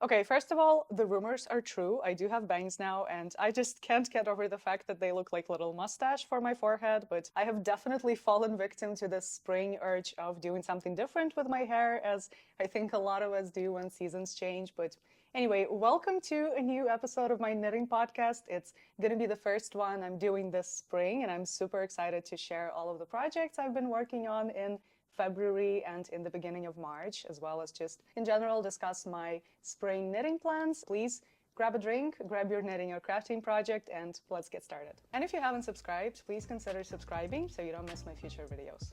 Okay, first of all, the rumors are true. I do have bangs now, and I just can't get over the fact that they look like little mustache for my forehead, but I have definitely fallen victim to this spring urge of doing something different with my hair, as I think a lot of us do when seasons change. But anyway, welcome to a new episode of my knitting podcast. It's going to be the first one I'm doing this spring, and I'm super excited to share all of the projects I've been working on in February and in the beginning of March, as well as just in general discuss my spring knitting plans. Please grab a drink, grab your knitting or crafting project, and let's get started. And if you haven't subscribed, please consider subscribing so you don't miss my future videos.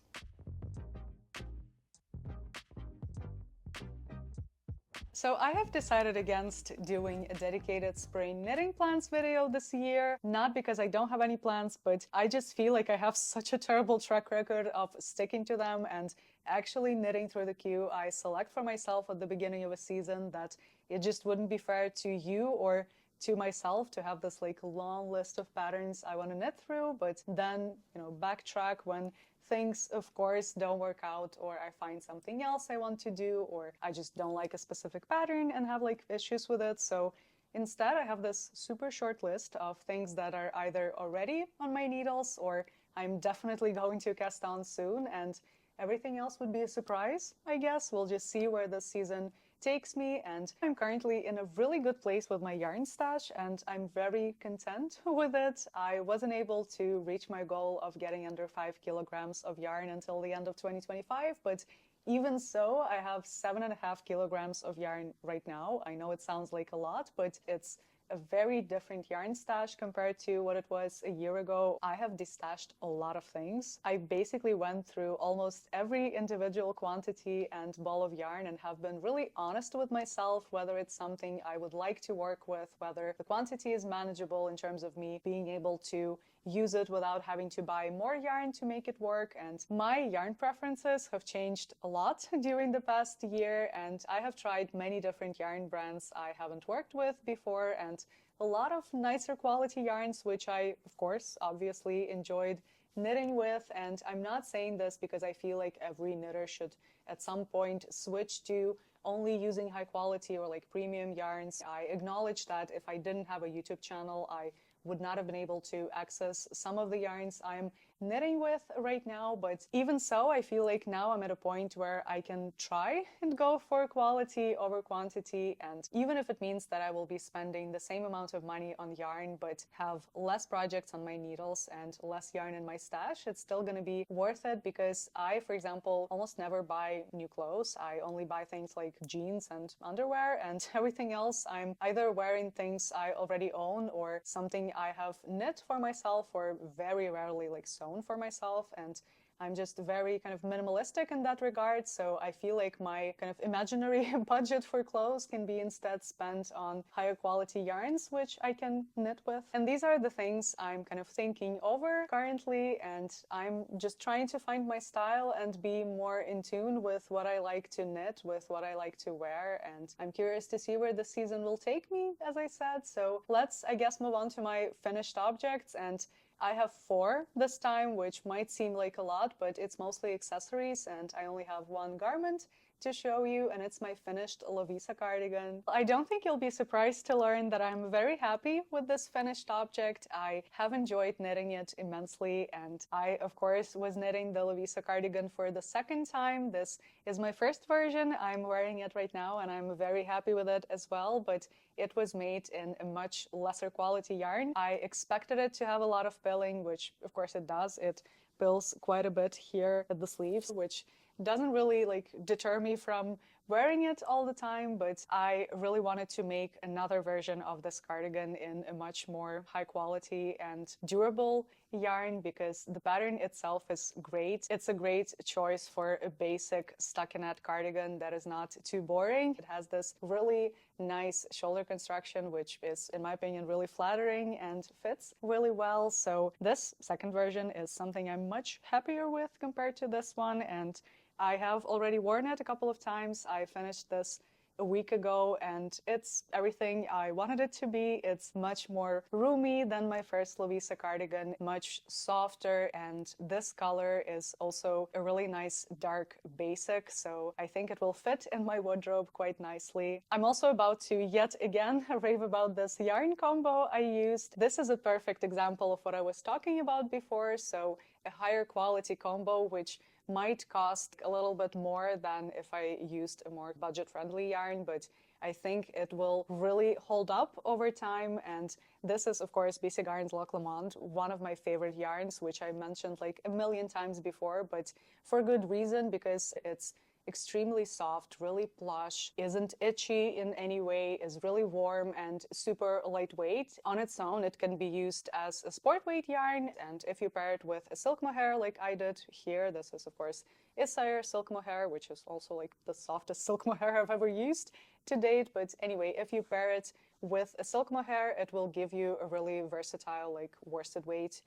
So I have decided against doing a dedicated spring knitting plans video this year, not because I don't have any plans, but I just feel like I have such a terrible track record of sticking to them and actually knitting through the queue I select for myself at the beginning of a season, that it just wouldn't be fair to you or to myself to have this like long list of patterns I want to knit through, but then, backtrack when things, of course, don't work out, or I find something else I want to do, or I just don't like a specific pattern and have like issues with it. So instead, I have this super short list of things that are either already on my needles or I'm definitely going to cast on soon, and everything else would be a surprise, I guess. We'll just see where this season takes me, and I'm currently in a really good place with my yarn stash and I'm very content with it. I wasn't able to reach my goal of getting under 5 kilograms of yarn until the end of 2025, but even so, I have 7.5 kilograms of yarn right now. I know it sounds like a lot, but it's a very different yarn stash compared to what it was a year ago. I have destashed a lot of things. I basically went through almost every individual quantity and ball of yarn and have been really honest with myself whether it's something I would like to work with, whether the quantity is manageable in terms of me being able to use it without having to buy more yarn to make it work. And my yarn preferences have changed a lot during the past year, and I have tried many different yarn brands I haven't worked with before, and a lot of nicer quality yarns, which I, of course, obviously enjoyed knitting with. And I'm not saying this because I feel like every knitter should at some point switch to only using high quality or like premium yarns. I acknowledge that if I didn't have a YouTube channel, I would not have been able to access some of the yarns I'm knitting with right now. But even so, I feel like now I'm at a point where I can try and go for quality over quantity. And even if it means that I will be spending the same amount of money on yarn, but have less projects on my needles and less yarn in my stash, it's still going to be worth it, because I, for example, almost never buy new clothes. I only buy things like jeans and underwear, and everything else I'm either wearing things I already own or something I have knit for myself, or very rarely like sewn for myself. And I'm just very kind of minimalistic in that regard. So I feel like my kind of imaginary budget for clothes can be instead spent on higher quality yarns, which I can knit with. And these are the things I'm kind of thinking over currently. And I'm just trying to find my style and be more in tune with what I like to knit, with what I like to wear. And I'm curious to see where the season will take me, as I said. So let's, I guess, move on to my finished objects. And I have 4 this time, which might seem like a lot, but it's mostly accessories, and I only have 1 garment to show you, and it's my finished Lovisa cardigan. I don't think you'll be surprised to learn that I'm very happy with this finished object. I have enjoyed knitting it immensely, and I, of course, was knitting the Lovisa cardigan for the second time. This is my first version. I'm wearing it right now, and I'm very happy with it as well, but it was made in a much lesser quality yarn. I expected it to have a lot of pilling, which of course it does. It pills quite a bit here at the sleeves, which doesn't really like deter me from wearing it all the time, but I really wanted to make another version of this cardigan in a much more high quality and durable yarn, because the pattern itself is great. It's a great choice for a basic stockinette cardigan that is not too boring. It has this really nice shoulder construction, which is, in my opinion, really flattering and fits really well. So this second version is something I'm much happier with compared to this one, and I have already worn it a couple of times. I finished this a week ago, and it's everything I wanted it to be. It's much more roomy than my first Lovisa cardigan, much softer, and this color is also a really nice dark basic, so I think it will fit in my wardrobe quite nicely. I'm also about to yet again rave about this yarn combo I used. This is a perfect example of what I was talking about before, so a higher quality combo which might cost a little bit more than if I used a more budget-friendly yarn, but I think it will really hold up over time. And this is, of course, BC Garn's Loch Lomond, one of my favorite yarns, which I mentioned like a million times before, but for good reason, because it's extremely soft, really plush, isn't itchy in any way, is really warm and super lightweight. On its own, it can be used as a sport weight yarn, and if you pair it with a silk mohair like I did here, this is of course Isager silk mohair, which is also like the softest silk mohair I've ever used to date. But anyway, if you pair it with a silk mohair, it will give you a really versatile like worsted weight.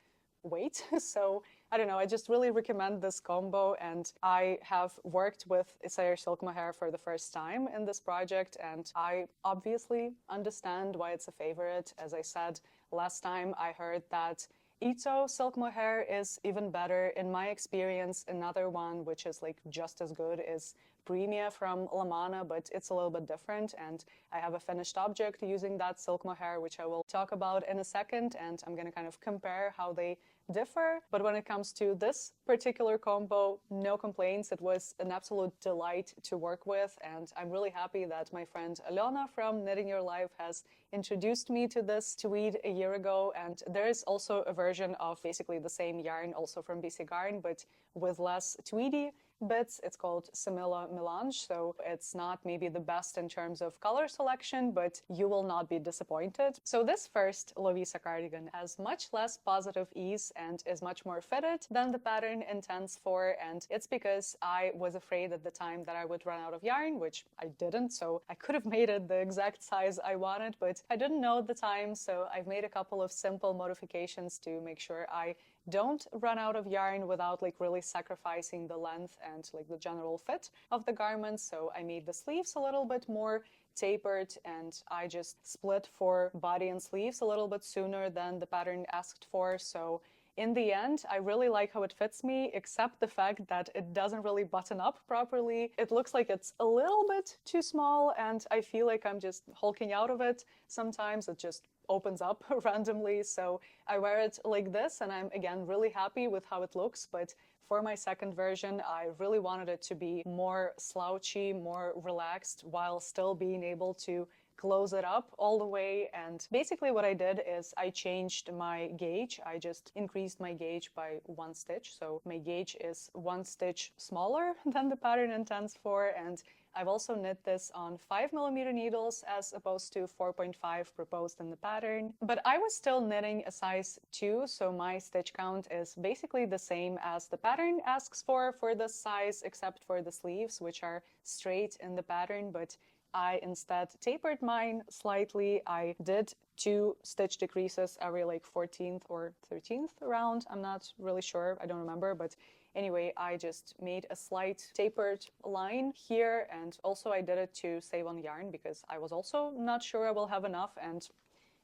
So I don't know, I just really recommend this combo, and I have worked with Isager silk mohair for the first time in this project, and I obviously understand why it's a favorite. As I said last time, I heard that Ito silk mohair is even better. In my experience, another one which is like just as good is Premia from Lamana, but it's a little bit different, and I have a finished object using that silk mohair, which I will talk about in a second, and I'm going to kind of compare how they differ. But when it comes to this particular combo, no complaints. It was an absolute delight to work with, and I'm really happy that my friend Alona from Knitting Your Life has introduced me to this tweed a year ago. And there is also a version of basically the same yarn also from BC Garn, but with less tweedy bits. It's called Simila Melange, so it's not maybe the best in terms of color selection, but you will not be disappointed. So this first Lovisa cardigan has much less positive ease and is much more fitted than the pattern intends for, and it's because I was afraid at the time that I would run out of yarn, which I didn't, so I could have made it the exact size I wanted, but I didn't know at the time, so I've made a couple of simple modifications to make sure I don't run out of yarn without like really sacrificing the length and like the general fit of the garment. So I made the sleeves a little bit more tapered, and I just split for body and sleeves a little bit sooner than the pattern asked for. So in the end, I really like how it fits me, except the fact that it doesn't really button up properly. It looks like it's a little bit too small, and I feel like I'm just hulking out of it. Sometimes it just opens up randomly, so I wear it like this, and I'm again really happy with how it looks. But for my second version, I really wanted it to be more slouchy, more relaxed, while still being able to close it up all the way. And basically what I did is I changed my gauge. I just increased my gauge by 1 stitch, so my gauge is 1 stitch smaller than the pattern intends for, and I've also knit this on 5mm needles as opposed to 4.5 proposed in the pattern. But I was still knitting a size 2, so my stitch count is basically the same as the pattern asks for this size, except for the sleeves, which are straight in the pattern, but I instead tapered mine slightly. I did 2 stitch decreases every like 14th or 13th round. I'm not really sure, I don't remember, but anyway, I just made a slight tapered line here, and also I did it to save on yarn because I was also not sure I will have enough, and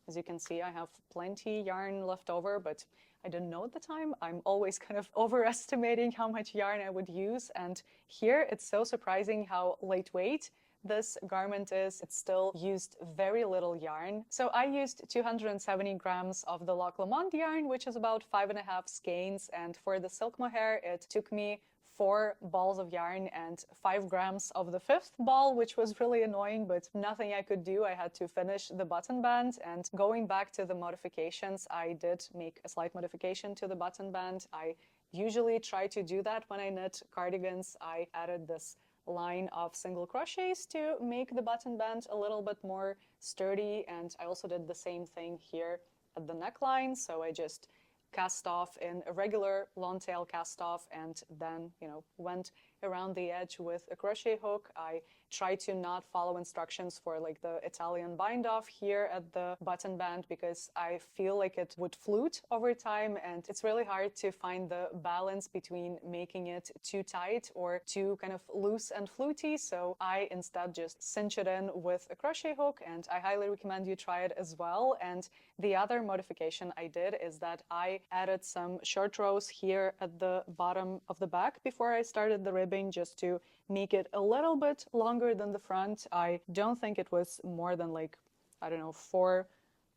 as you can see, I have plenty yarn left over, but I didn't know at the time. I'm always kind of overestimating how much yarn I would use, and here it's so surprising how lightweight this garment is. It still used very little yarn. So I used 270 grams of the Loch Lomond yarn, which is about 5.5 skeins, and for the silk mohair it took me 4 balls of yarn and 5 grams of the 5th ball, which was really annoying, but nothing I could do. I had to finish the button band. And going back to the modifications, I did make a slight modification to the button band. I usually try to do that when I knit cardigans. I added this line of single crochets to make the button band a little bit more sturdy, and I also did the same thing here at the neckline. So I just cast off in a regular long tail cast off, and then went around the edge with a crochet hook. I try to not follow instructions for like the Italian bind off here at the button band because I feel like it would flute over time, and it's really hard to find the balance between making it too tight or too kind of loose and fluty. So I instead just cinch it in with a crochet hook, and I highly recommend you try it as well. And the other modification I did is that I added some short rows here at the bottom of the back before I started the ribbing, just to make it a little bit longer than the front. I don't think it was more than like, I don't know, 4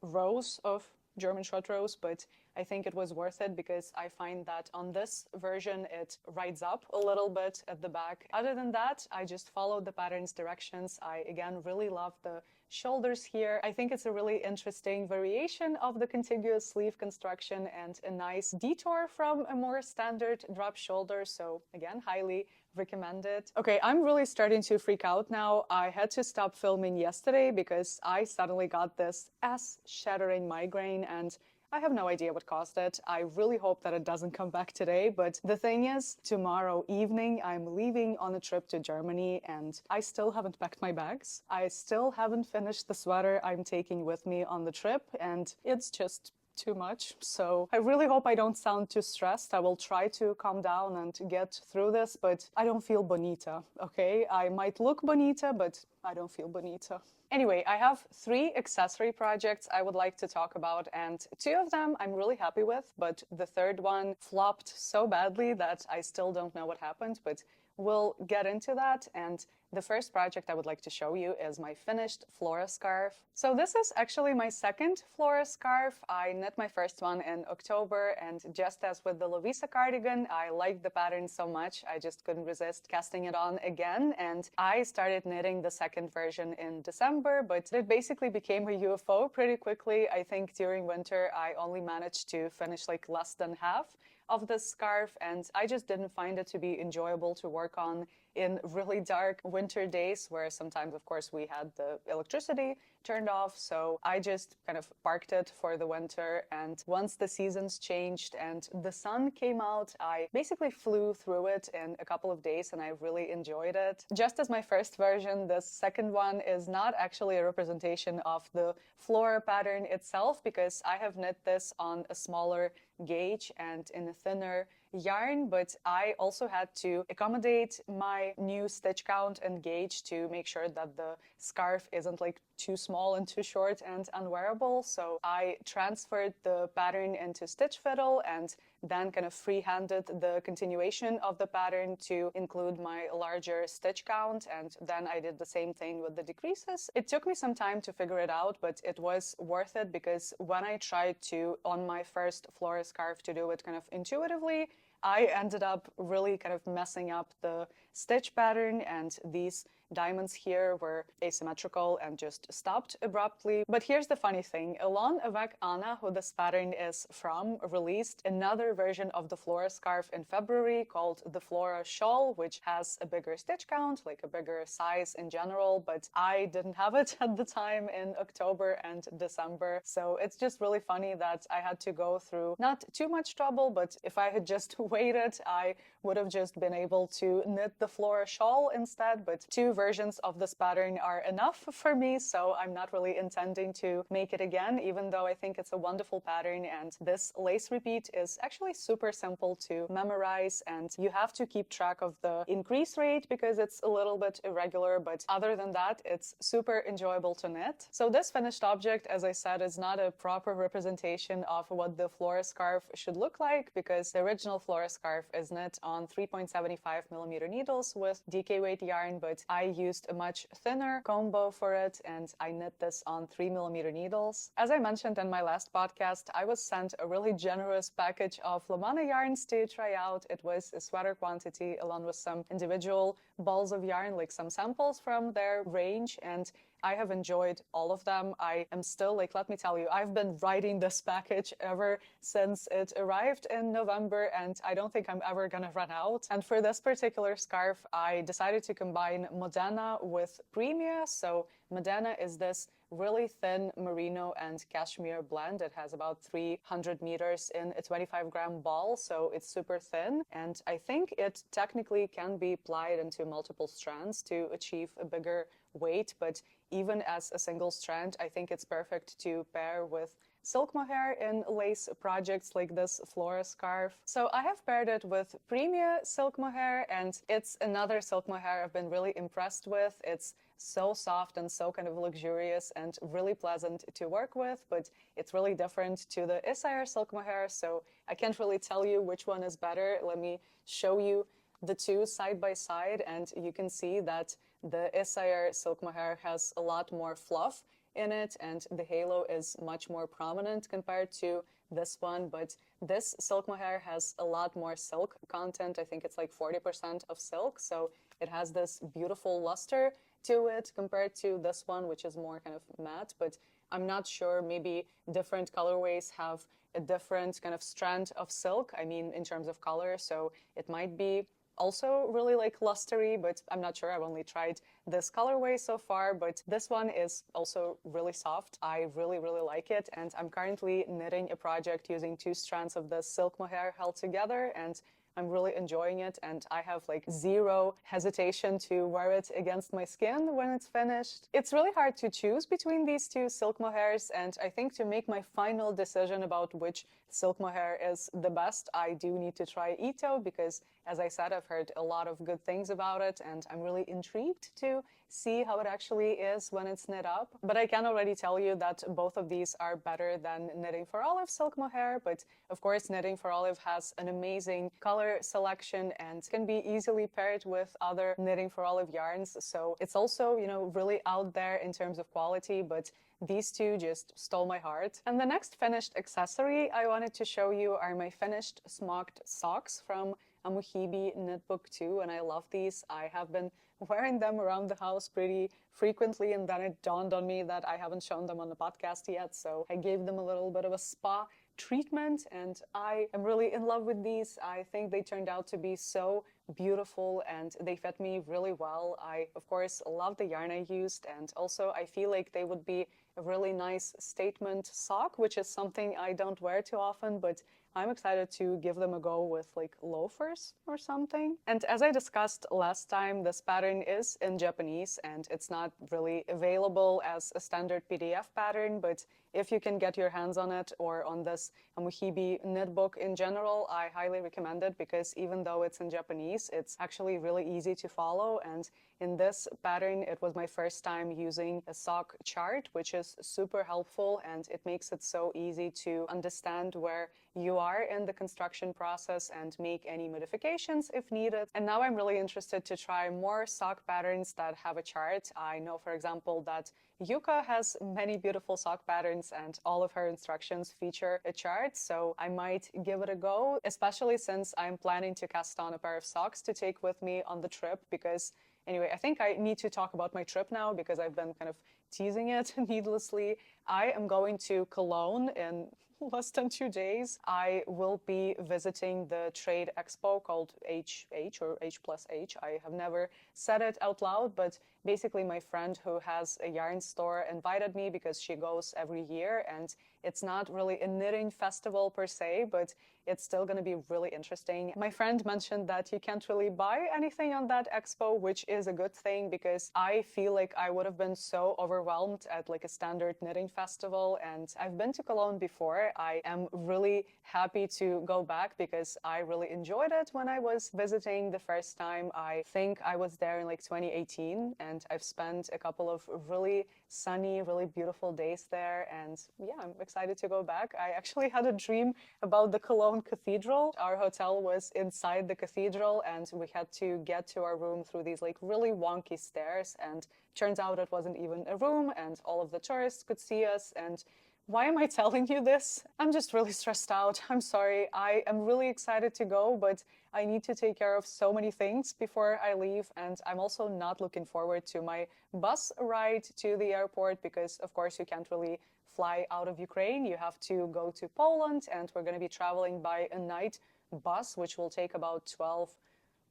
rows of German short rows, but I think it was worth it because I find that on this version it rides up a little bit at the back. Other than that, I just followed the pattern's directions. I again really love the shoulders here. I think it's a really interesting variation of the contiguous sleeve construction and a nice detour from a more standard drop shoulder. So again, highly recommend it. Okay, I'm really starting to freak out now. I had to stop filming yesterday because I suddenly got this ass-shattering migraine, and I have no idea what caused it. I really hope that it doesn't come back today, but the thing is, tomorrow evening I'm leaving on a trip to Germany and I still haven't packed my bags. I still haven't finished the sweater I'm taking with me on the trip, and it's just too much. So I really hope I don't sound too stressed. I will try to calm down and get through this, but I don't feel bonita, okay? I might look bonita, but I don't feel bonita. Anyway, I have 3 accessory projects I would like to talk about, and 2 of them I'm really happy with, but the third one flopped so badly that I still don't know what happened, but we'll get into that. And the first project I would like to show you is my finished Flora scarf. So this is actually my second Flora scarf. I knit my first one in October, and just as with the Lovisa cardigan, I liked the pattern so much I just couldn't resist casting it on again, and I started knitting the second version in December, but it basically became a UFO pretty quickly. I think during winter I only managed to finish like less than half of this scarf, and I just didn't find it to be enjoyable to work on in really dark winter days where sometimes, of course, we had the electricity turned off. So I just kind of parked it for the winter, and once the seasons changed and the sun came out, I basically flew through it in a couple of days and I really enjoyed it. Just as my first version, the second one is not actually a representation of the Flora pattern itself, because I have knit this on a smaller gauge and in a thinner yarn, but I also had to accommodate my new stitch count and gauge to make sure that the scarf isn't like too small and too short and unwearable. So I transferred the pattern into stitch fiddle and then kind of free-handed the continuation of the pattern to include my larger stitch count, and then I did the same thing with the decreases. It took me some time to figure it out, but it was worth it, because when I tried to, on my first Flora scarf, to do it kind of intuitively, I ended up really kind of messing up the stitch pattern, and these diamonds here were asymmetrical and just stopped abruptly. But here's the funny thing. Elon avec Anna, who this pattern is from, released another version of the Flora scarf in February called the Flora Shawl, which has a bigger stitch count, like a bigger size in general, but I didn't have it at the time in October and December. So it's just really funny that I had to go through not too much trouble, but if I had just waited, I would have just been able to knit the Flora Shawl instead. But 2 versions of this pattern are enough for me, so I'm not really intending to make it again, even though I think it's a wonderful pattern. And this lace repeat is actually super simple to memorize, and you have to keep track of the increase rate because it's a little bit irregular, but other than that, it's super enjoyable to knit. So this finished object, as I said, is not a proper representation of what the Flora scarf should look like, because the original Flora scarf is knit on 3.75mm needles with DK weight yarn, but I used a much thinner combo for it, and I knit this on 3mm needles. As I mentioned in my last podcast, I was sent a really generous package of Lamana yarns to try out. It was a sweater quantity along with some individual balls of yarn, like some samples from their range, and I have enjoyed all of them. I am still, like, let me tell you, I've been writing this package ever since it arrived in November, and I don't think I'm ever gonna run out. And for this particular scarf, I decided to combine Modena with Premia. So Modena is this really thin merino and cashmere blend. It has about 300 meters in a 25-gram ball, so it's super thin. And I think it technically can be plied into multiple strands to achieve a bigger weight, but even as a single strand, I think it's perfect to pair with silk mohair in lace projects like this Flora Scarf. So I have paired it with Premia silk mohair, and it's another silk mohair I've been really impressed with. It's so soft and so kind of luxurious and really pleasant to work with, but it's really different to the Isager silk mohair, so I can't really tell you which one is better. Let me show you the two side by side, and you can see that the Isager silk mohair has a lot more fluff in it, and the halo is much more prominent compared to this one. But this silk mohair has a lot more silk content. I think it's like 40% of silk, so it has this beautiful luster to it compared to this one, which is more kind of matte. But I'm not sure, maybe different colorways have a different kind of strand of silk, I mean in terms of color, so it might be also really like lustery, but I'm not sure. I've only tried this colorway so far, but this one is also really soft. I really, really like it, and I'm currently knitting a project using 2 strands of the silk mohair held together, and I'm really enjoying it, and I have like zero hesitation to wear it against my skin when it's finished. It's really hard to choose between these 2 silk mohairs, and I think to make my final decision about which silk mohair is the best, I do need to try Ito, because as I said, I've heard a lot of good things about it, and I'm really intrigued to see how it actually is when it's knit up. But I can already tell you that both of these are better than Knitting for Olive silk mohair, but of course Knitting for Olive has an amazing color selection and can be easily paired with other Knitting for Olive yarns, so it's also, you know, really out there in terms of quality, but these 2 just stole my heart. And the next finished accessory I wanted to show you are my finished smocked socks from Amohibi Knitbook 2, and I love these. I have been wearing them around the house pretty frequently, and then it dawned on me that I haven't shown them on the podcast yet, so I gave them a little bit of a spa treatment, and I am really in love with these. I think they turned out to be so beautiful, and they fit me really well. I, of course, love the yarn I used, and also I feel like they would be a really nice statement sock, which is something I don't wear too often, but I'm excited to give them a go with like loafers or something. And as I discussed last time, this pattern is in Japanese and it's not really available as a standard PDF pattern, but if you can get your hands on it or on this Amohibi knit book in general, I highly recommend it, because even though it's in Japanese, it's actually really easy to follow. And in this pattern, it was my first time using a sock chart, which is super helpful, and it makes it so easy to understand where you are in the construction process and make any modifications if needed. And now I'm really interested to try more sock patterns that have a chart. I know, for example, that Yuka has many beautiful sock patterns and all of her instructions feature a chart, so I might give it a go, especially since I'm planning to cast on a pair of socks to take with me on the trip. Because anyway, I think I need to talk about my trip now, because I've been kind of teasing it needlessly. I am going to Cologne in less than 2 days. I will be visiting the trade expo called HH or H+H. I have never said it out loud, but basically my friend who has a yarn store invited me because she goes every year, and it's not really a knitting festival per se, but it's still going to be really interesting. My friend mentioned that you can't really buy anything on that expo, which is a good thing, because I feel like I would have been so overwhelmed at like a standard knitting festival. And I've been to Cologne before. I am really happy to go back because I really enjoyed it when I was visiting the first time. I think I was there in like 2018, and I've spent a couple of really sunny, really beautiful days there. And yeah, I'm excited to go back. I actually had a dream about the Cologne Cathedral. Our hotel was inside the cathedral, and we had to get to our room through these like really wonky stairs, and turns out it wasn't even a room, and all of the tourists could see us, and Why am I telling you this? I'm just really stressed out. I'm sorry. I am really excited to go, but I need to take care of so many things before I leave. And I'm also not looking forward to my bus ride to the airport because, of course, you can't really fly out of Ukraine. You have to go to Poland, and we're going to be traveling by a night bus, which will take about 12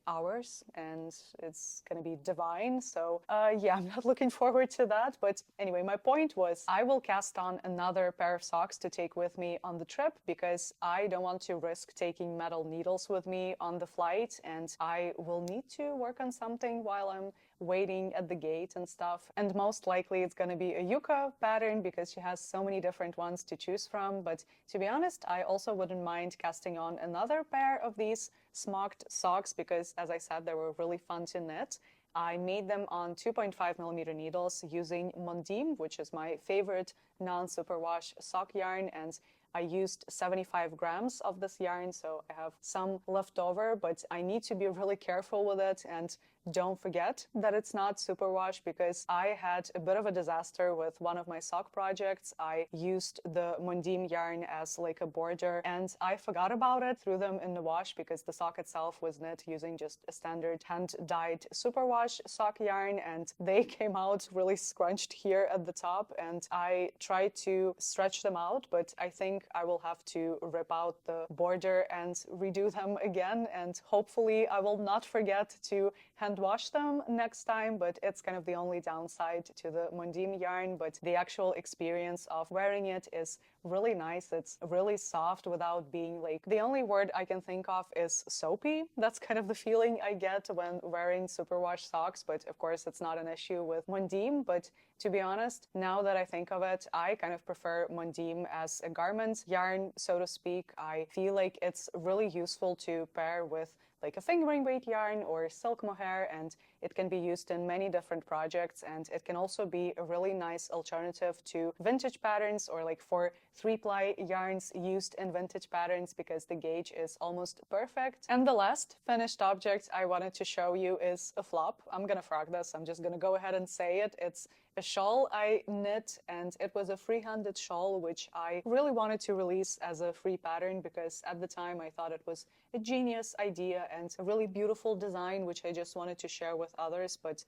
hours, and it's gonna be divine. So yeah, I'm not looking forward to that. But anyway, my point was I will cast on another pair of socks to take with me on the trip because I don't want to risk taking metal needles with me on the flight, and I will need to work on something while I'm waiting at the gate and stuff. And most likely it's going to be a yucca pattern because she has so many different ones to choose from. But to be honest, I also wouldn't mind casting on another pair of these smocked socks because, as I said, they were really fun to knit. I made them on 2.5mm needles using Mondim, which is my favorite non-superwash sock yarn, and I used 75 grams of this yarn, so I have some left over, but I need to be really careful with it and don't forget that it's not superwash because I had a bit of a disaster with one of my sock projects. I used the Mondim yarn as like a border and I forgot about it, threw them in the wash because the sock itself was knit using just a standard hand-dyed superwash sock yarn, and they came out really scrunched here at the top, and I tried to stretch them out, but I think I will have to rip out the border and redo them again, and hopefully I will not forget to hand wash them next time. But it's kind of the only downside to the Mondim yarn, but the actual experience of wearing it is really nice. It's really soft without being like, the only word I can think of is soapy. That's kind of the feeling I get when wearing superwash socks, but of course it's not an issue with Mondim. But to be honest, now that I think of it, I kind of prefer Mondim as a garment yarn, so to speak. I feel like it's really useful to pair with like a fingering weight yarn or silk mohair, and it can be used in many different projects, and it can also be a really nice alternative to vintage patterns or like for 3-ply yarns used in vintage patterns because the gauge is almost perfect. And the last finished object I wanted to show you is a flop. I'm gonna frog this, I'm just gonna go ahead and say it. It's a shawl I knit, and it was a free-handed shawl which I really wanted to release as a free pattern because at the time I thought it was a genius idea and a really beautiful design which I just wanted to share with others. But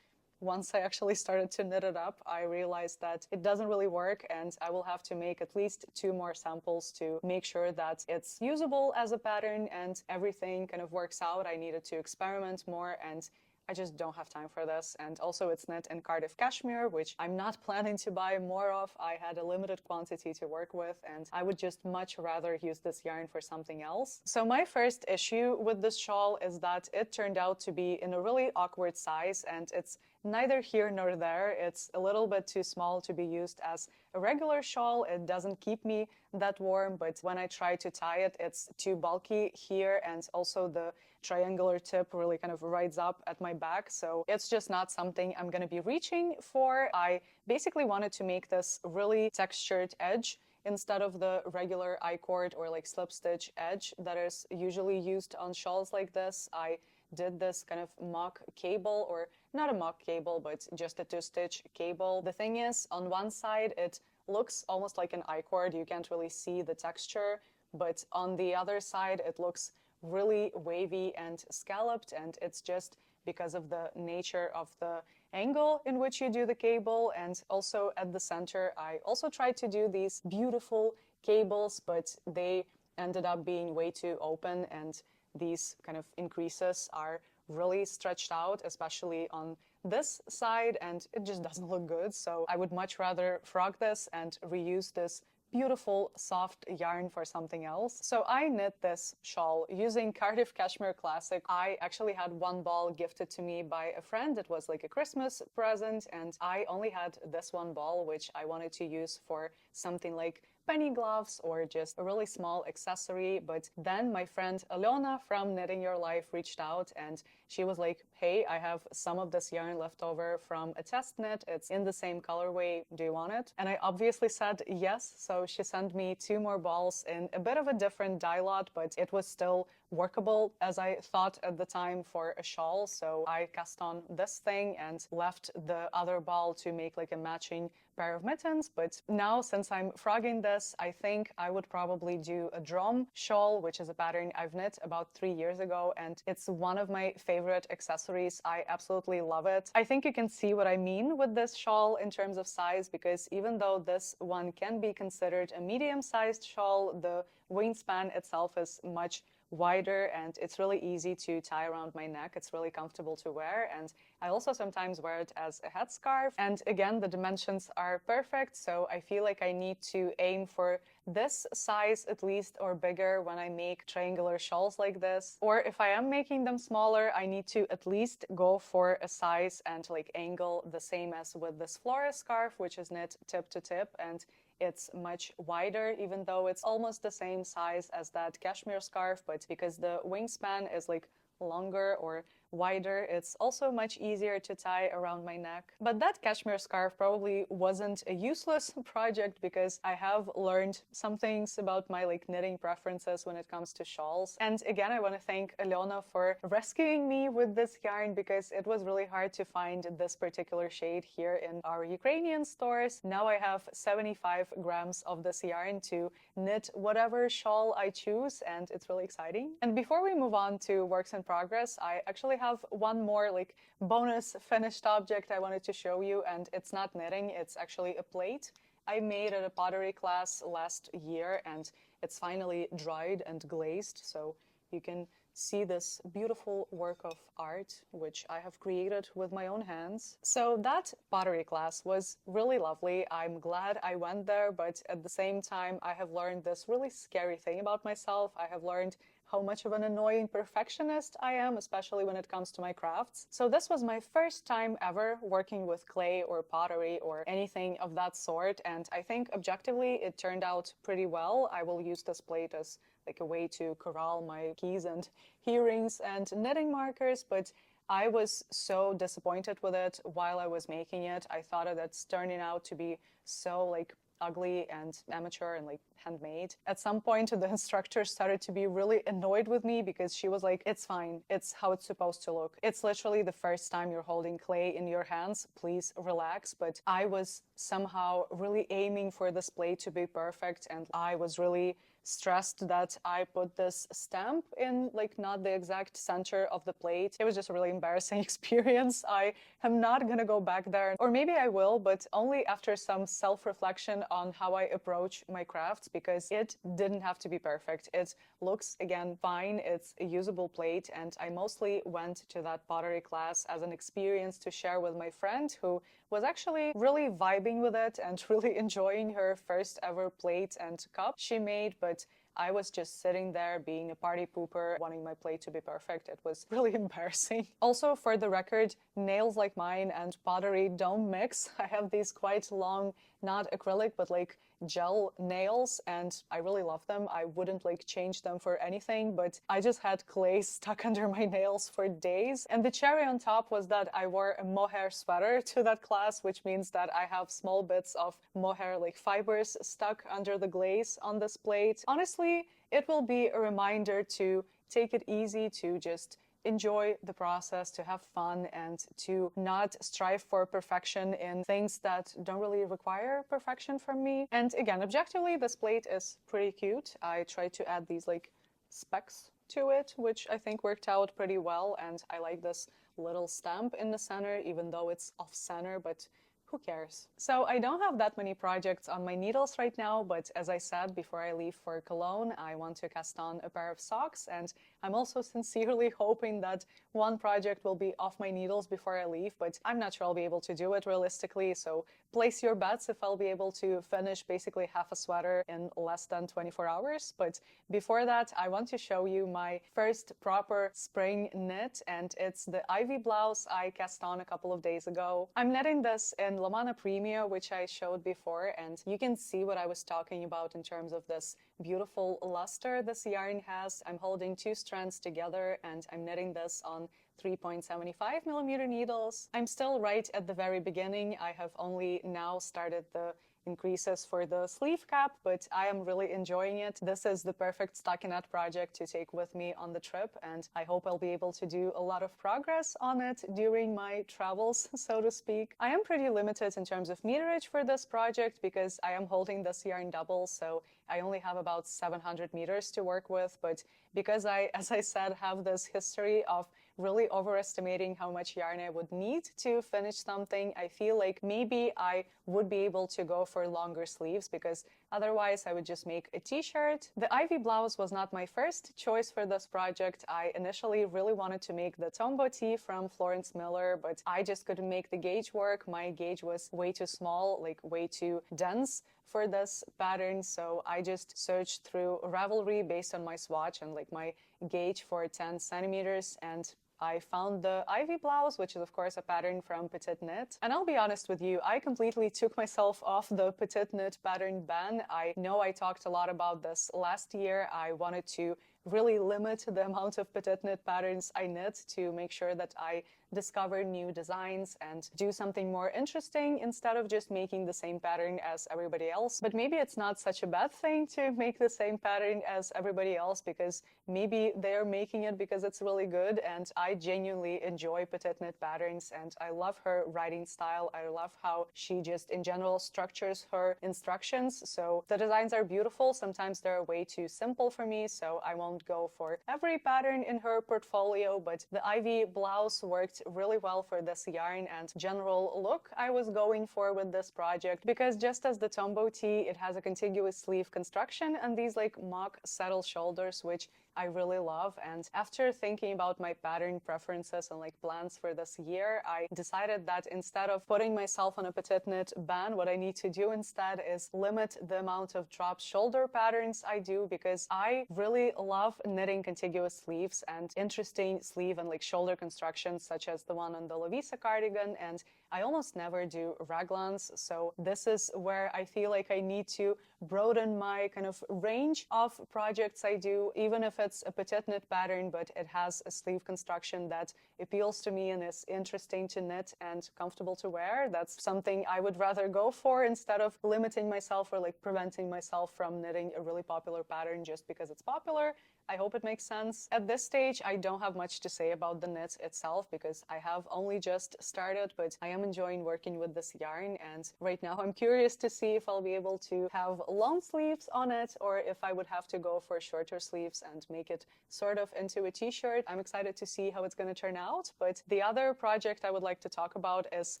once I actually started to knit it up, I realized that it doesn't really work, and I will have to make at least 2 more samples to make sure that it's usable as a pattern and everything kind of works out. I needed to experiment more, and I just don't have time for this. And also it's knit in Cardiff Cashmere, which I'm not planning to buy more of. I had a limited quantity to work with, and I would just much rather use this yarn for something else. So my first issue with this shawl is that it turned out to be in a really awkward size, and it's neither here nor there. It's a little bit too small to be used as a regular shawl. It doesn't keep me that warm, but when I try to tie it, it's too bulky here, and also the triangular tip really kind of rides up at my back, so it's just not something I'm going to be reaching for. I basically wanted to make this really textured edge instead of the regular I-cord or like slip stitch edge that is usually used on shawls like this. I did this kind of mock cable, or not a mock cable, but just a 2-stitch cable. The thing is, on one side it looks almost like an I-cord, you can't really see the texture, but on the other side it looks really wavy and scalloped, and it's just because of the nature of the angle in which you do the cable. And also at the center I also tried to do these beautiful cables, but they ended up being way too open, and these kind of increases are really stretched out, especially on this side, and it just doesn't look good. So I would much rather frog this and reuse this beautiful soft yarn for something else. So I knit this shawl using Cardiff Cashmere Classic. I actually had one ball gifted to me by a friend. It was like a Christmas present, and I only had this one ball, which I wanted to use for something like penny gloves or just a really small accessory. But then my friend Alona from Knitting Your Life reached out, and she was like, hey, I have some of this yarn left over from a test knit. It's in the same colorway. Do you want it? And I obviously said yes. So she sent me 2 more balls in a bit of a different dye lot, but it was still workable as I thought at the time for a shawl. So I cast on this thing and left the other ball to make like a matching pair of mittens, but now since I'm frogging this, I think I would probably do a drum shawl, which is a pattern I've knit about 3 years ago, and it's one of my favorite accessories. I absolutely love it. I think you can see what I mean with this shawl in terms of size, because even though this one can be considered a medium-sized shawl, the wingspan itself is much wider and it's really easy to tie around my neck. It's really comfortable to wear, and I also sometimes wear it as a headscarf. And again, the dimensions are perfect, so I feel like I need to aim for this size at least or bigger when I make triangular shawls like this. Or if I am making them smaller, I need to at least go for a size and like angle the same as with this Flora scarf, which is knit tip to tip, and it's much wider, even though it's almost the same size as that cashmere scarf, but because the wingspan is like longer or wider, it's also much easier to tie around my neck. But that cashmere scarf probably wasn't a useless project, because I have learned some things about my like knitting preferences when it comes to shawls. And again, I want to thank Alona for rescuing me with this yarn, because it was really hard to find this particular shade here in our Ukrainian stores. Now I have 75 grams of this yarn to knit whatever shawl I choose, and it's really exciting. And before we move on to works in progress, I actually have one more like bonus finished object I wanted to show you, and it's not knitting, it's actually a plate I made at a pottery class last year, and it's finally dried and glazed, so you can see this beautiful work of art which I have created with my own hands. So that pottery class was really lovely. I'm glad I went there, but at the same time I have learned this really scary thing about myself. I have learned how much of an annoying perfectionist I am, especially when it comes to my crafts. So this was my first time ever working with clay or pottery or anything of that sort, and I think objectively it turned out pretty well. I will use this plate as like a way to corral my keys and earrings and knitting markers, but I was so disappointed with it while I was making it. I thought that it's turning out to be so like ugly and amateur and like handmade. At some point the instructor started to be really annoyed with me, because she was like, it's fine, it's how it's supposed to look, it's literally the first time you're holding clay in your hands, please relax. But I was somehow really aiming for this plate to be perfect, and I was really stressed that I put this stamp in like not the exact center of the plate. It was just a really embarrassing experience. I am not gonna go back there, or maybe I will, but only after some self-reflection on how I approach my crafts, because it didn't have to be perfect. It looks, again, fine. It's a usable plate, and I mostly went to that pottery class as an experience to share with my friend, who was actually really vibing with it and really enjoying her first ever plate and cup she made, but I was just sitting there being a party pooper, wanting my plate to be perfect. It was really embarrassing. Also, for the record, nails like mine and pottery don't mix. I have these quite long, not acrylic, but like gel nails, and I really love them. I wouldn't like change them for anything, but I just had clay stuck under my nails for days. And the cherry on top was that I wore a mohair sweater to that class, which means that I have small bits of mohair like fibers stuck under the glaze on this plate. Honestly, it will be a reminder to take it easy, to just enjoy the process, to have fun, and to not strive for perfection in things that don't really require perfection from me. And again, objectively, this plate is pretty cute. I tried to add these like specks to it, which I think worked out pretty well, and I like this little stamp in the center, even though it's off center, but who cares? So I don't have that many projects on my needles right now, but as I said, before I leave for Cologne, I want to cast on a pair of socks, and I'm also sincerely hoping that one project will be off my needles before I leave, but I'm not sure I'll be able to do it realistically, so place your bets if I'll be able to finish basically half a sweater in less than 24 hours. But before that, I want to show you my first proper spring knit, and it's the Ivy blouse I cast on a couple of days ago. I'm knitting this in Lamana Premia, which I showed before, and you can see what I was talking about in terms of this beautiful luster this yarn has. I'm holding two strands together, and I'm knitting this on 3.75mm needles. I'm still right at the very beginning. I have only now started the increases for the sleeve cap, but I am really enjoying it. This is the perfect stockinette project to take with me on the trip, and I hope I'll be able to do a lot of progress on it during my travels, so to speak. I am pretty limited in terms of meterage for this project because I am holding this yarn double, so I only have about 700 meters to work with, but because I, as I said, have this history of really overestimating how much yarn I would need to finish something, I feel like maybe I would be able to go for longer sleeves because otherwise I would just make a t-shirt. The Ivy blouse was not my first choice for this project. I initially really wanted to make the Tombow tee from Florence Miller, but I just couldn't make the gauge work. My gauge was way too small, like way too dense for this pattern, so I just searched through Ravelry based on my swatch and like my gauge for 10 centimeters, and I found the Ivy blouse, which is of course a pattern from Petite Knit. And I'll be honest with you, I completely took myself off the Petite Knit pattern ban. I know I talked a lot about this last year. I wanted to really limit the amount of Petite Knit patterns I knit to make sure that I discover new designs and do something more interesting instead of just making the same pattern as everybody else. But maybe it's not such a bad thing to make the same pattern as everybody else, because maybe they're making it because it's really good, and I genuinely enjoy Petite Knit patterns and I love her writing style. I love how she just in general structures her instructions. So the designs are beautiful. Sometimes they're way too simple for me, so I won't go for every pattern in her portfolio, but the Ivy blouse worked really well for this yarn and general look I was going for with this project, because just as the Tombow tee, it has a contiguous sleeve construction and these like mock saddle shoulders, which I really love. And after thinking about my pattern preferences and like plans for this year, I decided that instead of putting myself on a Petite Knit ban, what I need to do instead is limit the amount of drop shoulder patterns I do, because I really love knitting contiguous sleeves and interesting sleeve and like shoulder constructions such as the one on the Lovisa cardigan, and I almost never do raglans, so this is where I feel like I need to broaden my kind of range of projects I do, even if it's a Petite Knit pattern, but it has a sleeve construction that appeals to me and is interesting to knit and comfortable to wear. That's something I would rather go for instead of limiting myself or like preventing myself from knitting a really popular pattern just because it's popular. I hope it makes sense. At this stage, I don't have much to say about the knit itself because I have only just started, but I am enjoying working with this yarn, and right now I'm curious to see if I'll be able to have long sleeves on it or if I would have to go for shorter sleeves and make it sort of into a t-shirt. I'm excited to see how it's going to turn out, but the other project I would like to talk about is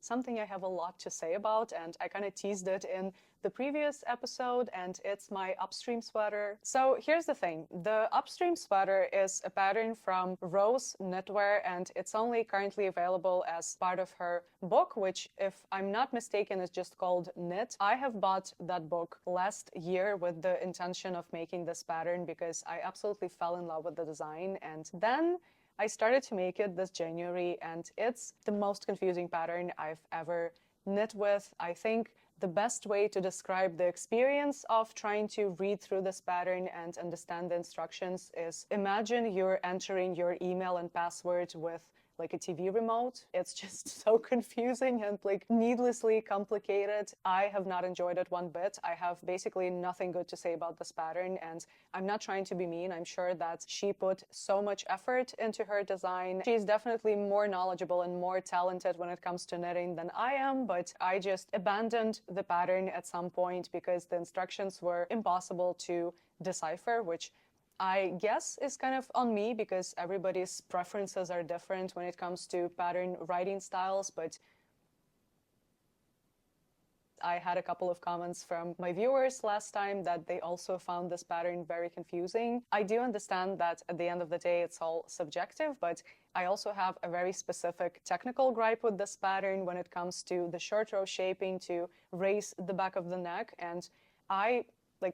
something I have a lot to say about, and I kind of teased it in the previous episode, and it's my Upstream sweater. So here's the thing. The Upstream sweater is a pattern from Rose Knitwear, and it's only currently available as part of her book, which, if I'm not mistaken, is just called Knit. I have bought that book last year with the intention of making this pattern because I absolutely fell in love with the design, and then I started to make it this January, and it's the most confusing pattern I've ever knit with. I think the best way to describe the experience of trying to read through this pattern and understand the instructions is imagine you're entering your email and password with like a TV remote. It's just so confusing and like needlessly complicated. I have not enjoyed it one bit. I have basically nothing good to say about this pattern, and I'm not trying to be mean. I'm sure that she put so much effort into her design. She's definitely more knowledgeable and more talented when it comes to knitting than I am, but I just abandoned the pattern at some point because the instructions were impossible to decipher, which I guess is kind of on me because everybody's preferences are different when it comes to pattern writing styles, but I had a couple of comments from my viewers last time that they also found this pattern very confusing. I do understand that at the end of the day it's all subjective, but I also have a very specific technical gripe with this pattern when it comes to the short row shaping to raise the back of the neck, and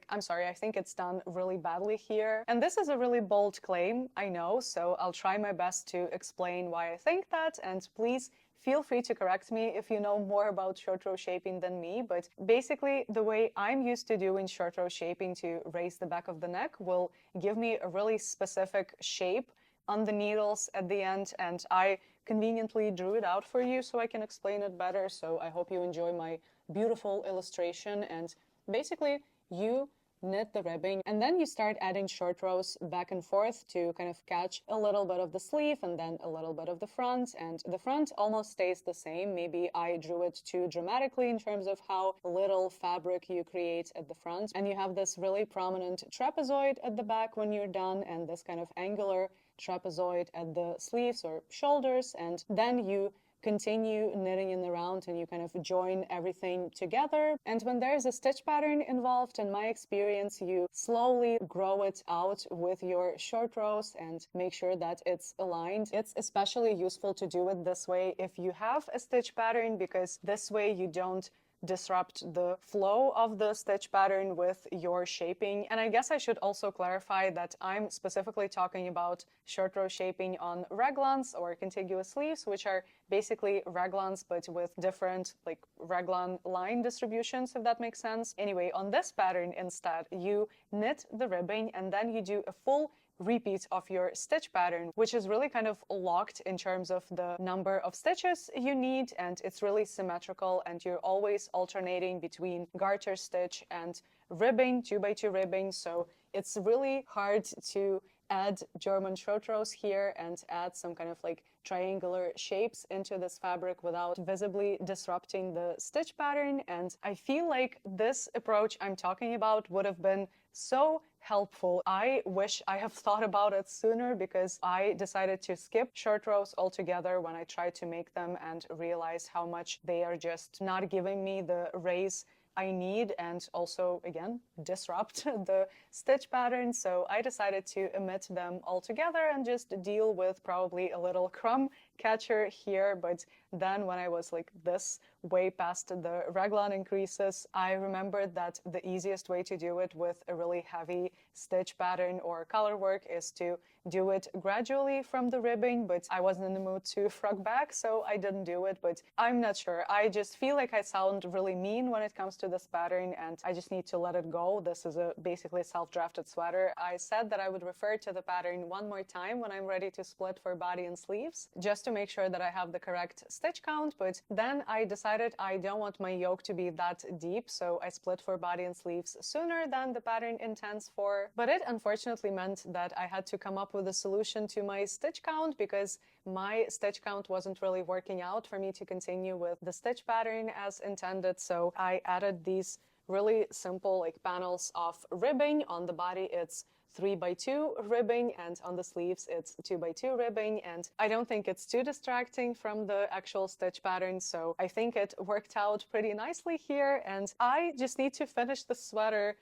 I'm sorry, I think it's done really badly here. And this is a really bold claim, I know, so I'll try my best to explain why I think that, and please feel free to correct me if you know more about short row shaping than me, but basically the way I'm used to doing short row shaping to raise the back of the neck will give me a really specific shape on the needles at the end, and I conveniently drew it out for you so I can explain it better, so I hope you enjoy my beautiful illustration, and basically you knit the ribbing and then you start adding short rows back and forth to kind of catch a little bit of the sleeve and then a little bit of the front, and the front almost stays the same. Maybe I drew it too dramatically in terms of how little fabric you create at the front, and you have this really prominent trapezoid at the back when you're done and this kind of angular trapezoid at the sleeves or shoulders, and then you continue knitting in the round and you kind of join everything together. And when there's a stitch pattern involved, in my experience, you slowly grow it out with your short rows and make sure that it's aligned. It's especially useful to do it this way if you have a stitch pattern, because this way you don't disrupt the flow of the stitch pattern with your shaping. And I guess I should also clarify that I'm specifically talking about short row shaping on raglans or contiguous sleeves, which are basically raglans but with different like raglan line distributions, if that makes sense. Anyway, on this pattern instead, you knit the ribbing and then you do a full repeat of your stitch pattern, which is really kind of locked in terms of the number of stitches you need, and it's really symmetrical, and you're always alternating between garter stitch and ribbing, 2x2 ribbing, so it's really hard to add German short rows here and add some kind of like triangular shapes into this fabric without visibly disrupting the stitch pattern. And I feel like this approach I'm talking about would have been so helpful. I wish I have thought about it sooner, because I decided to skip short rows altogether when I tried to make them and realize how much they are just not giving me the raise I need and also, again, disrupt the stitch pattern. So I decided to omit them altogether and just deal with probably a little crumb catcher here. But then when I was like this way past the raglan increases, I remembered that the easiest way to do it with a really heavy stitch pattern or color work is to do it gradually from the ribbing, but I wasn't in the mood to frog back, so I didn't do it. But I'm not sure. I just feel like I sound really mean when it comes to this pattern, and I just need to let it go. This is a basically self-drafted sweater. I said that I would refer to the pattern one more time when I'm ready to split for body and sleeves, just to make sure that I have the correct stitch count. But then I decided I don't want my yoke to be that deep, so I split for body and sleeves sooner than the pattern intends for. But it unfortunately meant that I had to come up with a solution to my stitch count, because my stitch count wasn't really working out for me to continue with the stitch pattern as intended. So I added these really simple like panels of ribbing. On the body it's 3x2 ribbing, and on the sleeves it's 2x2 ribbing, and I don't think it's too distracting from the actual stitch pattern, so I think it worked out pretty nicely here. And I just need to finish the sweater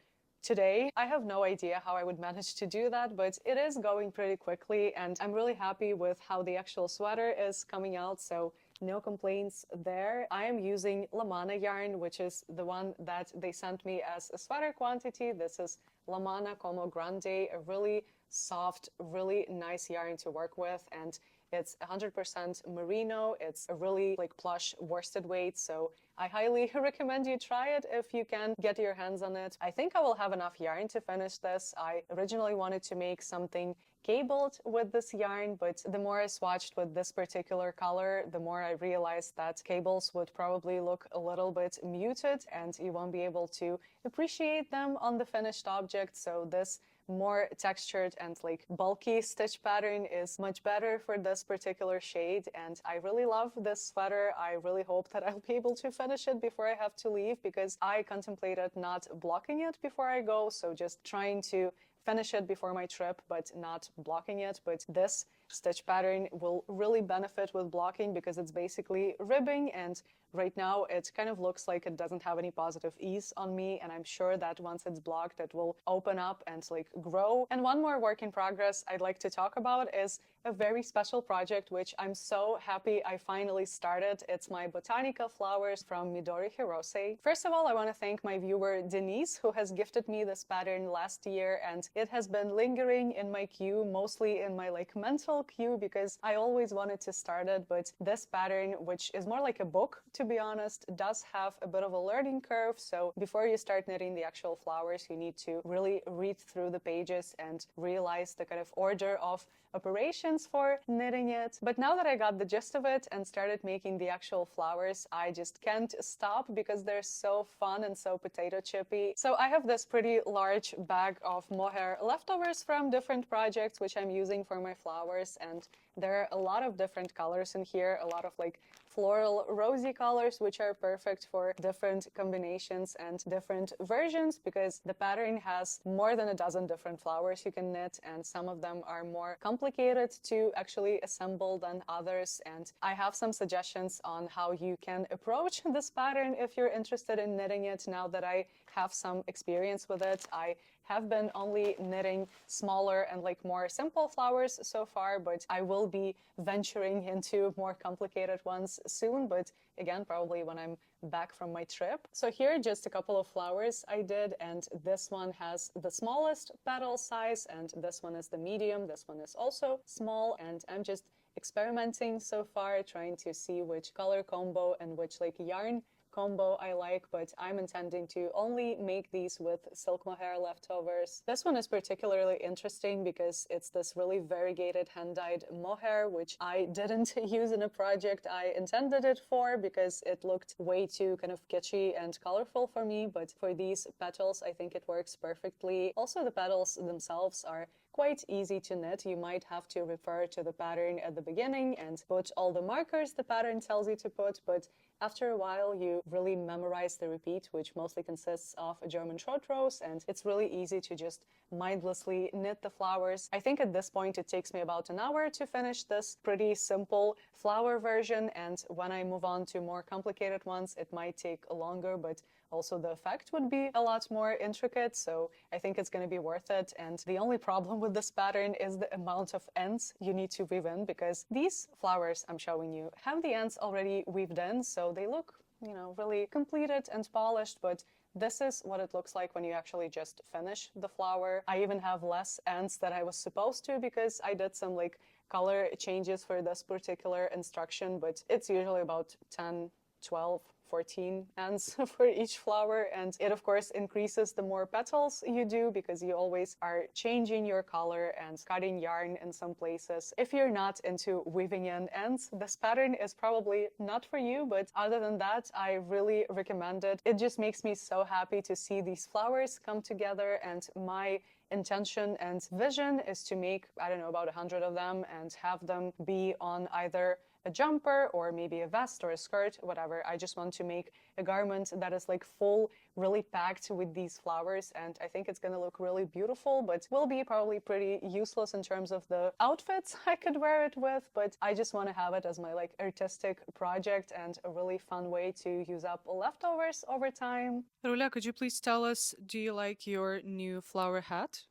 today. I have no idea how I would manage to do that, but it is going pretty quickly, and I'm really happy with how the actual sweater is coming out, so no complaints there. I am using Lamana yarn, which is the one that they sent me as a sweater quantity. This is Lamana Grande, a really soft, really nice yarn to work with, and it's 100% merino. It's a really like plush worsted weight, so I highly recommend you try it if you can get your hands on it. I think I will have enough yarn to finish this. I originally wanted to make something cabled with this yarn, but the more I swatched with this particular color, the more I realized that cables would probably look a little bit muted and you won't be able to appreciate them on the finished object. So this more textured and like bulky stitch pattern is much better for this particular shade, and I really love this sweater. I really hope that I'll be able to finish it before I have to leave, because I contemplated not blocking it before I go, so just trying to finish it before my trip but not blocking it. But this stitch pattern will really benefit with blocking, because it's basically ribbing, and right now it kind of looks like it doesn't have any positive ease on me, and I'm sure that once it's blocked it will open up and like grow. And one more work in progress I'd like to talk about is a very special project which I'm so happy I finally started. It's my Botanica Flowers from Midori Hirose. First of all, I want to thank my viewer Denise, who has gifted me this pattern last year, and it has been lingering in my queue, mostly in my like mental little cue because I always wanted to start it, but this pattern, which is more like a book, to be honest, does have a bit of a learning curve. So before you start knitting the actual flowers, you need to really read through the pages and realize the kind of order of operations for knitting it. But now that I got the gist of it and started making the actual flowers, I just can't stop because they're so fun and so potato chippy. So I have this pretty large bag of mohair leftovers from different projects which I'm using for my flowers, and there are a lot of different colors in here, a lot of like floral rosy colors which are perfect for different combinations and different versions because the pattern has more than a dozen different flowers you can knit, and some of them are more complicated to actually assemble than others. And I have some suggestions on how you can approach this pattern if you're interested in knitting it. Now that I have some experience with it, I have been only knitting smaller and like more simple flowers so far, but I will be venturing into more complicated ones soon, but again, probably when I'm back from my trip. So here, just a couple of flowers I did, and this one has the smallest petal size, and this one is the medium. This one is also small, and I'm just experimenting so far, trying to see which color combo and which like yarn combo I like, but I'm intending to only make these with silk mohair leftovers. This one is particularly interesting because it's this really variegated hand-dyed mohair, which I didn't use in a project I intended it for because it looked way too kind of kitschy and colorful for me, but for these petals I think it works perfectly. Also, the petals themselves are quite easy to knit. You might have to refer to the pattern at the beginning and put all the markers the pattern tells you to put, but after a while you really memorize the repeat, which mostly consists of a German short rows, and it's really easy to just mindlessly knit the flowers. I think at this point it takes me about an hour to finish this pretty simple flower version, and when I move on to more complicated ones it might take longer, but also the effect would be a lot more intricate, so I think it's going to be worth it. And the only problem with this pattern is the amount of ends you need to weave in, because these flowers I'm showing you have the ends already weaved in, so they look, you know, really completed and polished, but this is what it looks like when you actually just finish the flower. I even have less ends than I was supposed to because I did some like color changes for this particular instruction, but it's usually about 10, 12, 14 ends for each flower, and it of course increases the more petals you do because you always are changing your color and cutting yarn in some places. If you're not into weaving in ends, this pattern is probably not for you, but other than that I really recommend it. It just makes me so happy to see these flowers come together, and my intention and vision is to make, I don't know, about 100 of them and have them be on either a jumper or maybe a vest or a skirt, whatever. I just want to make a garment that is like full, really packed with these flowers, and I think it's gonna look really beautiful, but will be probably pretty useless in terms of the outfits I could wear it with, but I just want to have it as my like artistic project and a really fun way to use up leftovers over time. Rula, could you please tell us, do you like your new flower hat?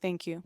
Thank you.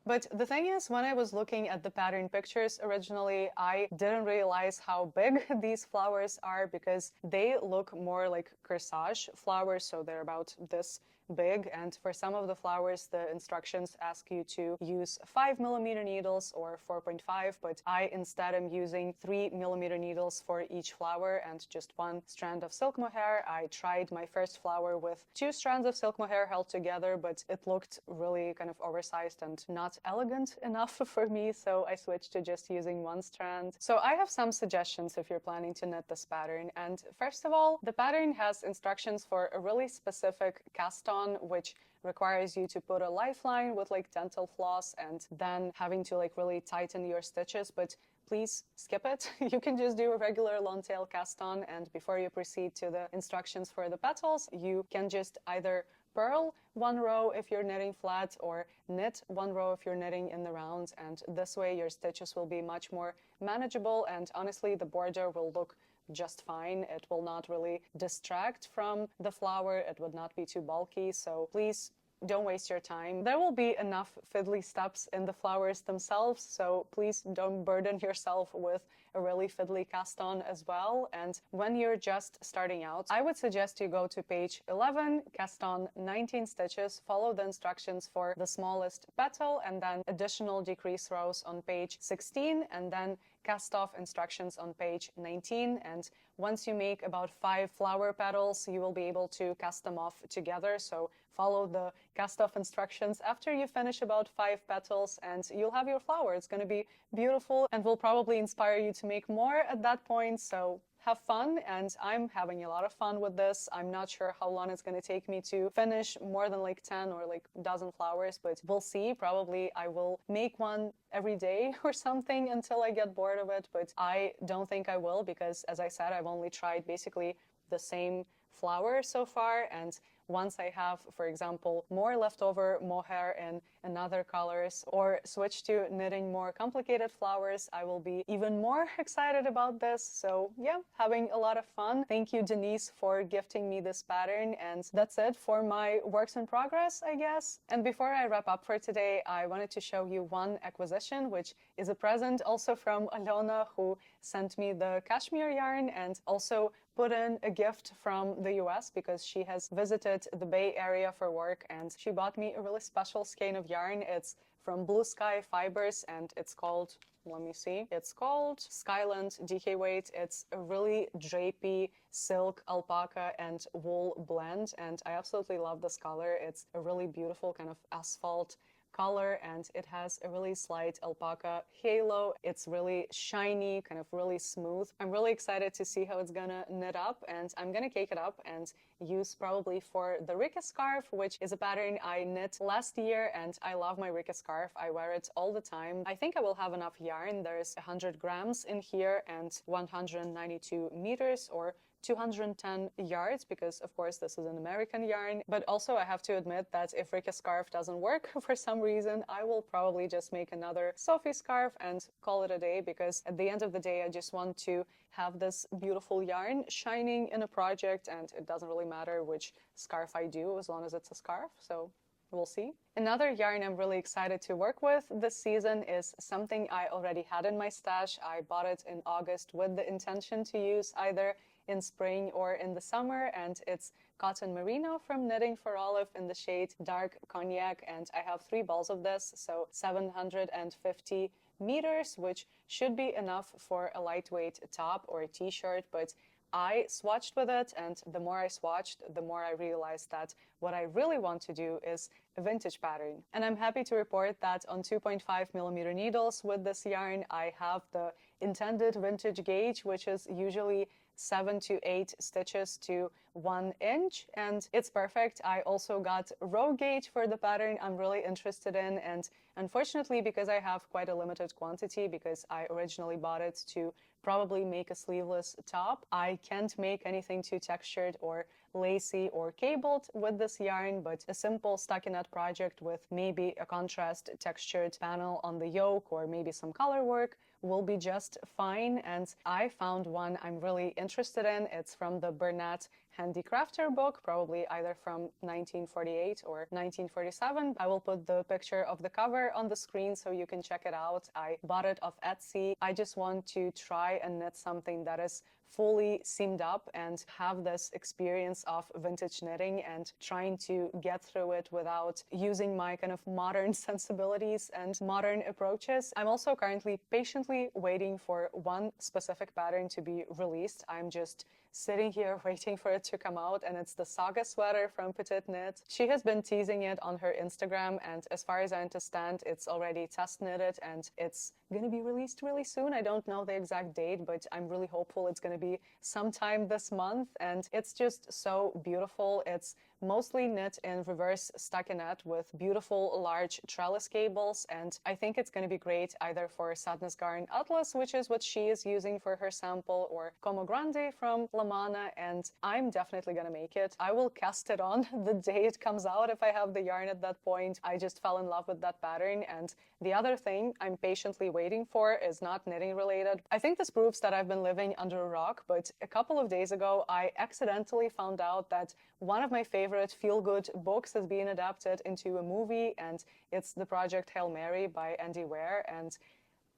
But the thing is, when I was looking at the pattern pictures originally, I didn't realize how big these flowers are because they look more like corsage flowers, so they're about this big, and for some of the flowers the instructions ask you to use 5mm needles or 4.5, but I instead am using 3mm needles for each flower and just one strand of silk mohair. I tried my first flower with 2 strands of silk mohair held together, but it looked really kind of oversized and not elegant enough for me, so I switched to just using 1 strand. So I have some suggestions if you're planning to knit this pattern, and first of all, the pattern has instructions for a really specific cast-on, which requires you to put a lifeline with like dental floss and then having to like really tighten your stitches, but please skip it. You can just do a regular long tail cast on, and before you proceed to the instructions for the petals, you can just either purl 1 row if you're knitting flat or knit 1 row if you're knitting in the round, and this way your stitches will be much more manageable, and honestly the border will look just fine. It will not really distract from the flower. It would not be too bulky, so please don't waste your time. There will be enough fiddly steps in the flowers themselves, so please don't burden yourself with a really fiddly cast on as well. And when you're just starting out, I would suggest you go to page 11, cast on 19 stitches, follow the instructions for the smallest petal, and then additional decrease rows on page 16, and then cast off instructions on page 19. And once you make about 5 flower petals, you will be able to cast them off together. So follow the cast off instructions after you finish about 5 petals, and you'll have your flower. It's going to be beautiful and will probably inspire you to make more at that point. So have fun, and I'm having a lot of fun with this. I'm not sure how long it's going to take me to finish more than like 10 or like a dozen flowers, but we'll see. Probably I will make one every day or something until I get bored of it, but I don't think I will, because as I said, I've only tried basically the same flower so far, and once I have, for example, more leftover mohair in other colors, or switch to knitting more complicated flowers, I will be even more excited about this. So yeah, having a lot of fun. Thank you, Denise, for gifting me this pattern, and that's it for my works in progress, I guess. And before I wrap up for today, I wanted to show you one acquisition, which is a present also from Alona, who sent me the cashmere yarn and also put in a gift from the US because she has visited the Bay Area for work, and she bought me a really special skein of yarn. It's from Bluesky Fibers, and it's called, let me see, it's called Skyland DK Weight. It's a really drapey silk, alpaca, and wool blend, and I absolutely love this color. It's a really beautiful kind of asphalt color, and it has a really slight alpaca halo. It's really shiny, kind of really smooth. I'm really excited to see how it's gonna knit up, and I'm gonna cake it up and use probably for the Rika scarf, which is a pattern I knit last year, and I love my Rika scarf. I wear it all the time. I think I will have enough yarn. There's 100 grams in here and 192 meters, or 210 yards, because of course this is an American yarn. But also I have to admit that if Rika scarf doesn't work for some reason, I will probably just make another Sophie scarf and call it a day, because at the end of the day I just want to have this beautiful yarn shining in a project, and it doesn't really matter which scarf I do as long as it's a scarf. So we'll see. Another yarn I'm really excited to work with this season is something I already had in my stash. I bought it in August with the intention to use either in spring or in the summer, and it's cotton merino from Knitting for Olive in the shade Dark Cognac, and I have 3 balls of this, so 750 meters, which should be enough for a lightweight top or a t-shirt. But I swatched with it, and the more I swatched, the more I realized that what I really want to do is a vintage pattern. And I'm happy to report that on 2.5mm needles with this yarn, I have the intended vintage gauge, which is usually 7 to 8 stitches to 1 inch, and it's perfect. I also got row gauge for the pattern I'm really interested in, and unfortunately, because I have quite a limited quantity, because I originally bought it to probably make a sleeveless top, I can't make anything too textured or lacy or cabled with this yarn, but a simple stockinette project with maybe a contrast textured panel on the yoke or maybe some color work will be just fine. And I found one I'm really interested in. It's from the Bernat Handicrafter book, probably either from 1948 or 1947. I will put the picture of the cover on the screen so you can check it out. I bought it off Etsy. I just want to try and knit something that is fully seamed up and have this experience of vintage knitting and trying to get through it without using my kind of modern sensibilities and modern approaches. I'm also currently patiently waiting for one specific pattern to be released. I'm just sitting here waiting for it to come out, and it's the Saga sweater from Petite Knit. She has been teasing it on her Instagram, and as far as I understand, it's already test knitted and it's gonna be released really soon. I don't know the exact date, but I'm really hopeful it's gonna be sometime this month, and it's just so beautiful. It's mostly knit in reverse stockinette with beautiful large trellis cables, and I think it's going to be great either for Sadness Garn Atlas, which is what she is using for her sample, or Como Grande from Lamana, and I'm definitely going to make it. I will cast it on the day it comes out if I have the yarn at that point. I just fell in love with that pattern. And the other thing I'm patiently waiting for is not knitting related. I think this proves that I've been living under a rock, but a couple of days ago I accidentally found out that one of my favorite favorite feel-good books is being adapted into a movie, and it's the project Hail Mary by Andy Weir, and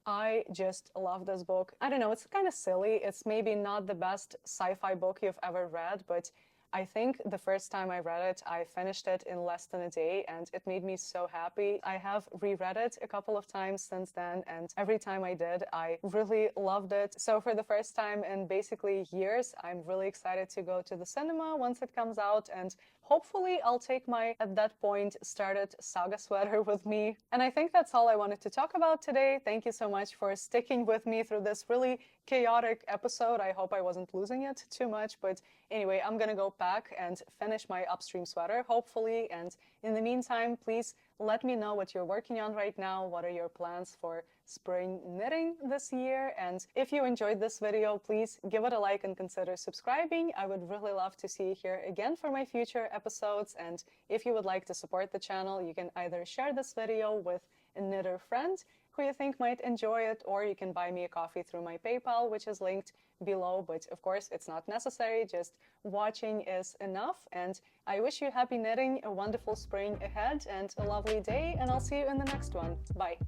I just love this book. I don't know, it's kind of silly. It's maybe not the best sci-fi book you've ever read, but I think the first time I read it, I finished it in less than a day, and it made me so happy. I have reread it a couple of times since then, and every time I did, I really loved it. So for the first time in basically years, I'm really excited to go to the cinema once it comes out, and hopefully I'll take my, at that point, started saga sweater with me. And I think that's all I wanted to talk about today. Thank you so much for sticking with me through this really chaotic episode. I hope I wasn't losing it too much, but anyway, I'm gonna go back and finish my Upstream sweater, hopefully. And in the meantime, please let me know what you're working on right now. What are your plans for spring knitting this year? And if you enjoyed this video, please give it a like and consider subscribing. I would really love to see you here again for my future episodes. And if you would like to support the channel, you can either share this video with a knitter friend who you think might enjoy it, or you can buy me a coffee through my PayPal, which is linked below. But of course, it's not necessary. Just watching is enough. And I wish you happy knitting, a wonderful spring ahead, and a lovely day. And I'll see you in the next one. Bye.